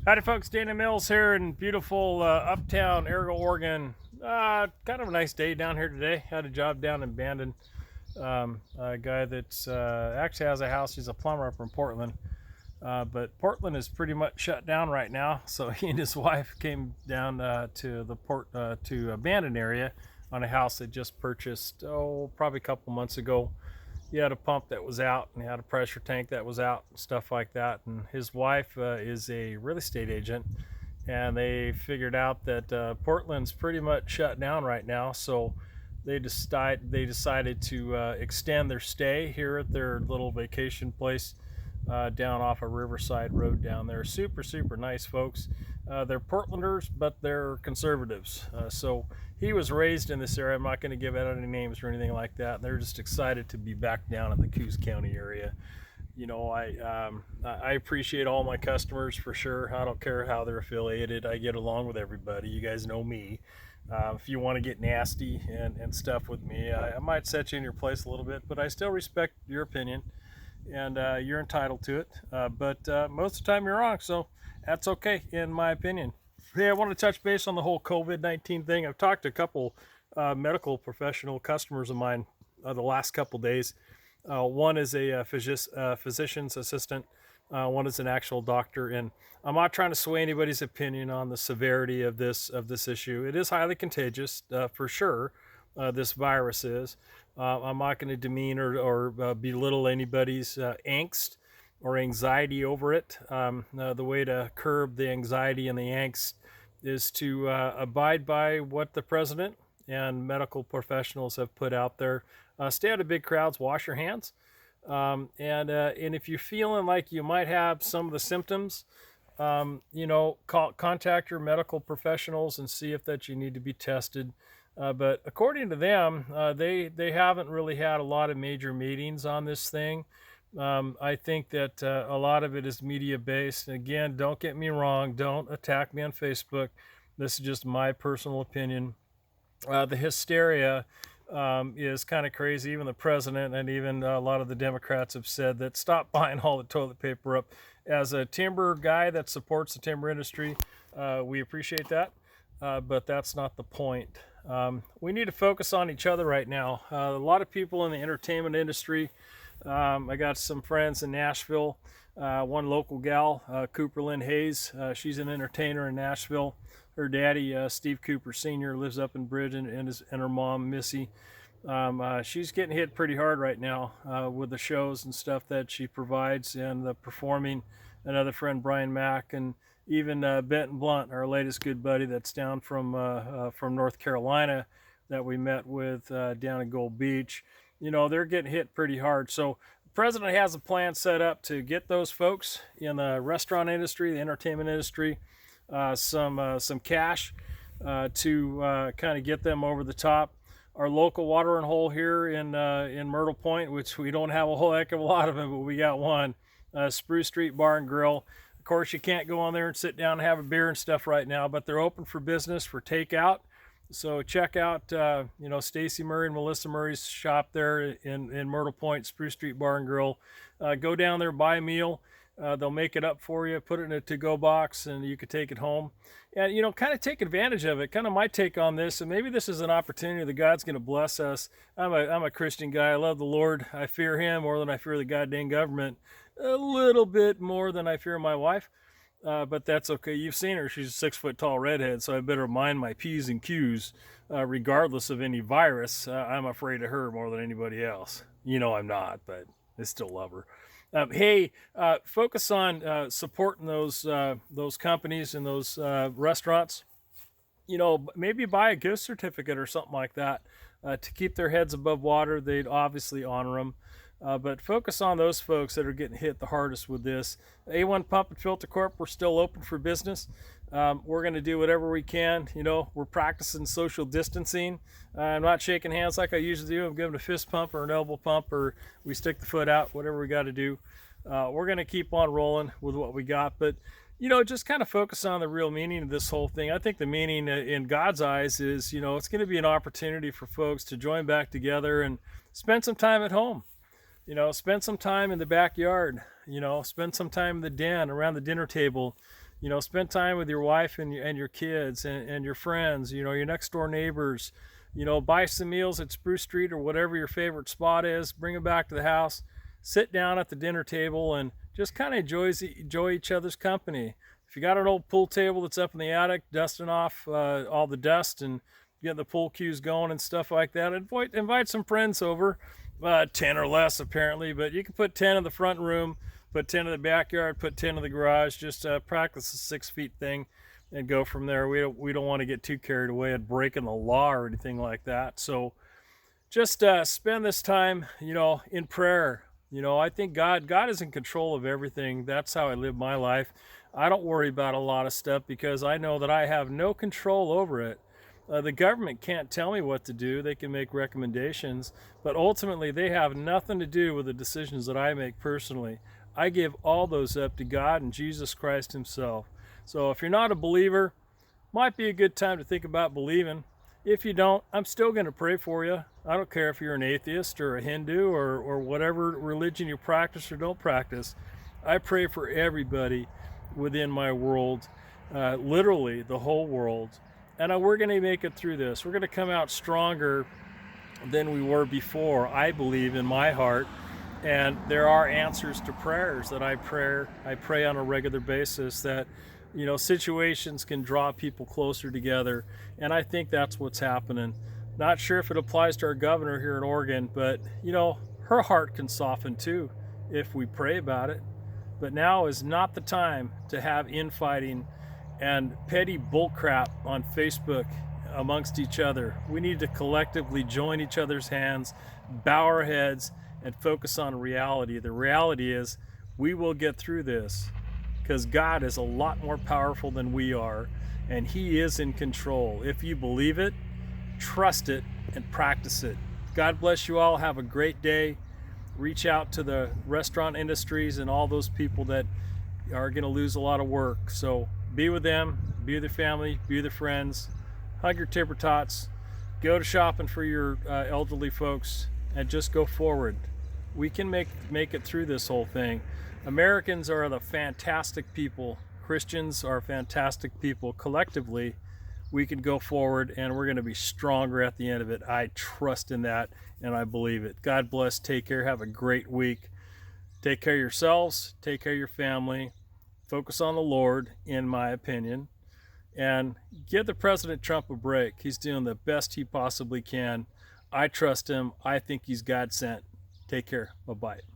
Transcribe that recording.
Howdy folks, Dana Mills here in beautiful uptown Ergo, Oregon. Kind of a nice day down here today. Had a job down in Bandon. A guy that's actually has a house. He's a plumber from Portland. But Portland is pretty much shut down right now. So he and his wife came down to the Bandon area on a house they just purchased, probably a couple months ago. He had a pump that was out and he had a pressure tank that was out and stuff like that. And his wife is a real estate agent, and they figured out that Portland's pretty much shut down right now. So they decided to extend their stay here at their little vacation place down off of Riverside Road down there. Super nice folks. They're Portlanders, but they're conservatives. So he was raised in this area. I'm not going to give out any names or anything like that. They're just excited to be back down in the Coos County area. You know, I appreciate all my customers for sure. I don't care how they're affiliated. I get along with everybody. You guys know me. If you want to get nasty and stuff with me, I might set you in your place a little bit, but I still respect your opinion, and you're entitled to it. But most of the time you're wrong, so that's okay in my opinion. Hey, I want to touch base on the whole COVID-19 thing. I've talked to a couple medical professional customers of mine the last couple days. One is a physician's assistant. One is an actual doctor, and I'm not trying to sway anybody's opinion on the severity of this issue. It is highly contagious, for sure. This virus is. I'm not going to demean or belittle anybody's angst or anxiety over it. The way to curb the anxiety and the angst is to abide by what the president and medical professionals have put out there. Stay out of big crowds, wash your hands. And if you're feeling like you might have some of the symptoms, contact your medical professionals and see if that you need to be tested. But according to them, they haven't really had a lot of major meetings on this thing. I think that a lot of it is media based. Again, don't get me wrong. Don't attack me on Facebook. This is just my personal opinion. The hysteria is kind of crazy. Even the president and even a lot of the Democrats have said that stop buying all the toilet paper up. As a timber guy that supports the timber industry, we appreciate that, but that's not the point. We need to focus on each other right now. A lot of people in the entertainment industry. I got some friends in Nashville. One local gal, Cooper Lynn Hayes. She's an entertainer in Nashville. Her daddy, Steve Cooper Sr., lives up in Bridgeton, and her mom, Missy. She's getting hit pretty hard right now with the shows and stuff that she provides and the performing. Another friend, Brian Mack, and even Benton Blunt, our latest good buddy that's down from North Carolina that we met with down in Gold Beach. You know, they're getting hit pretty hard. So the president has a plan set up to get those folks in the restaurant industry, the entertainment industry, some cash to kind of get them over the top. Our local watering hole here in Myrtle Point, which we don't have a whole heck of a lot of them, but we got one, Spruce Street Bar and Grill. Of course, you can't go on there and sit down and have a beer and stuff right now, but they're open for business for takeout. So check out, Stacy Murray and Melissa Murray's shop there in Myrtle Point, Spruce Street Bar and Grill. Go down there, buy a meal. They'll make it up for you, put it in a to-go box, and you can take it home. And, kind of take advantage of it. Kind of my take on this, and maybe this is an opportunity that God's going to bless us. I'm a Christian guy. I love the Lord. I fear Him more than I fear the goddamn government. A little bit more than I fear my wife. But that's okay. You've seen her. She's a 6-foot-tall redhead, so I better mind my P's and Q's, regardless of any virus. I'm afraid of her more than anybody else. I'm not, but I still love her. Focus on supporting those companies and those restaurants. Maybe buy a gift certificate or something like that to keep their heads above water. They'd obviously honor them. But focus on those folks that are getting hit the hardest with this. A1 Pump and Filter Corp, we're still open for business. We're going to do whatever we can. We're practicing social distancing. I'm not shaking hands like I usually do. I'm giving a fist pump or an elbow pump, or we stick the foot out, whatever we got to do. We're going to keep on rolling with what we got. But, just kind of focus on the real meaning of this whole thing. I think the meaning in God's eyes is, it's going to be an opportunity for folks to join back together and spend some time at home. Spend some time in the backyard, spend some time in the den around the dinner table, You know, spend time with your wife and your kids and your friends, you know, your next door neighbors. You know, buy some meals at Spruce Street or whatever your favorite spot is, bring them back to the house, sit down at the dinner table and just kind of enjoy each other's company. If you got an old pool table that's up in the attic, dusting off all the dust and getting the pool cues going and stuff like that, invite some friends over, 10 or less apparently, but you can put 10 in the front room, put 10 in the backyard, put 10 in the garage. Just practice the 6 feet thing and go from there. We don't want to get too carried away at breaking the law or anything like that. So just spend this time, you know, in prayer. You know, I think God is in control of everything. That's how I live my life. I don't worry about a lot of stuff because I know that I have no control over it. The government can't tell me what to do. They can make recommendations, but ultimately they have nothing to do with the decisions that I make personally. I give all those up to God and Jesus Christ himself. So if you're not a believer, might be a good time to think about believing. If you don't, I'm still going to pray for you. I don't care if you're an atheist or a Hindu or whatever religion you practice or don't practice. I pray for everybody within my world, literally the whole world. And we're going to make it through this. We're going to come out stronger than we were before, I believe in my heart. And there are answers to prayers that I pray on a regular basis that, you know, situations can draw people closer together. And I think that's what's happening. Not sure if it applies to our governor here in Oregon, but, you know, her heart can soften too if we pray about it. But now is not the time to have infighting and petty bullcrap on Facebook amongst each other. We need to collectively join each other's hands, bow our heads, and focus on reality. The reality is we will get through this because God is a lot more powerful than we are, and he is in control. If you believe it, trust it, and practice it. God bless you all. Have a great day. Reach out to the restaurant industries and all those people that are going to lose a lot of work. So be with them, be with their family, be with their friends, hug your tipper tots, go to shopping for your elderly folks, and just go forward. We can make it through this whole thing. Americans are the fantastic people. Christians are fantastic people. Collectively, we can go forward and we're going to be stronger at the end of it. I trust in that and I believe it. God bless. Take care. Have a great week. Take care of yourselves. Take care of your family. Focus on the Lord, in my opinion. And give the President Trump a break. He's doing the best he possibly can. I trust him. I think he's God sent. Take care. Bye-bye.